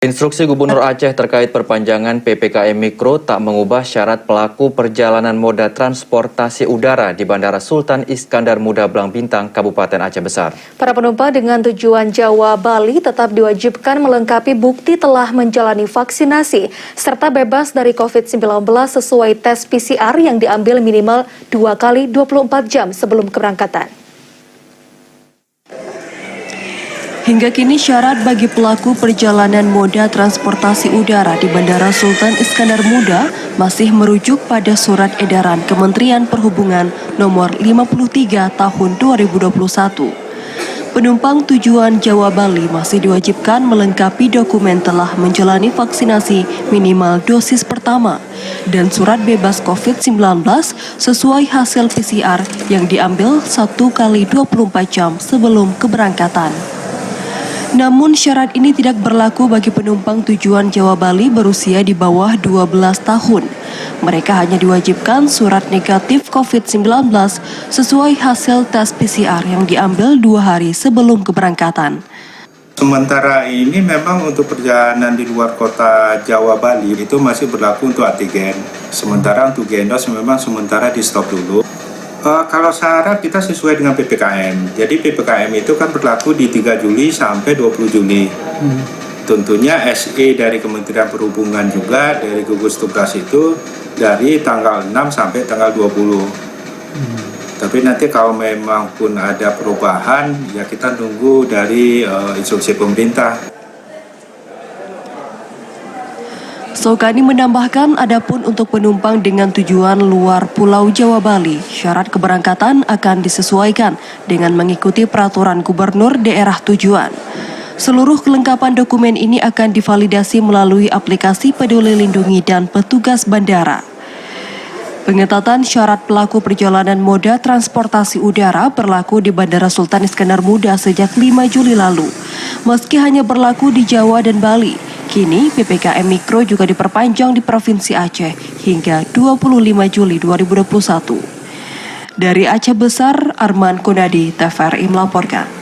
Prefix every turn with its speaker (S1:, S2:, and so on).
S1: Instruksi Gubernur Aceh terkait perpanjangan PPKM Mikro tak mengubah syarat pelaku perjalanan moda transportasi udara di Bandara Sultan Iskandar Muda Blang Bintang, Kabupaten Aceh Besar.
S2: Para penumpang dengan tujuan Jawa, Bali tetap diwajibkan melengkapi bukti telah menjalani vaksinasi serta bebas dari COVID-19 sesuai tes PCR yang diambil minimal 2 kali 24 jam sebelum keberangkatan.
S3: Hingga kini syarat bagi pelaku perjalanan moda transportasi udara di Bandara Sultan Iskandar Muda masih merujuk pada Surat Edaran Kementerian Perhubungan Nomor 53 Tahun 2021. Penumpang tujuan Jawa Bali masih diwajibkan melengkapi dokumen telah menjalani vaksinasi minimal dosis pertama dan surat bebas COVID-19 sesuai hasil PCR yang diambil 1 kali 24 jam sebelum keberangkatan. Namun syarat ini tidak berlaku bagi penumpang tujuan Jawa Bali berusia di bawah 12 tahun. Mereka hanya diwajibkan surat negatif COVID-19 sesuai hasil tes PCR yang diambil 2 hari sebelum keberangkatan.
S4: Sementara ini memang untuk perjalanan di luar kota Jawa Bali itu masih berlaku untuk antigen. Sementara untuk Genos memang sementara di stop dulu. Kalau syarat kita sesuai dengan PPKM. Jadi PPKM itu kan berlaku di 3 Juli sampai 20 Juli. Tentunya SE dari Kementerian Perhubungan juga dari gugus tugas itu dari tanggal 6 sampai tanggal 20. Tapi nanti kalau memang pun ada perubahan ya kita tunggu dari instruksi pemerintah.
S3: Sokani menambahkan adapun untuk penumpang dengan tujuan luar Pulau Jawa Bali, syarat keberangkatan akan disesuaikan dengan mengikuti peraturan gubernur daerah tujuan. Seluruh kelengkapan dokumen ini akan divalidasi melalui aplikasi Peduli Lindungi dan petugas bandara. Pengetatan syarat pelaku perjalanan moda transportasi udara berlaku di Bandara Sultan Iskandar Muda sejak 5 Juli lalu. Meski hanya berlaku di Jawa dan Bali, kini PPKM Mikro juga diperpanjang di Provinsi Aceh hingga 25 Juli 2021. Dari Aceh Besar, Arman Konadi, TVRI melaporkan.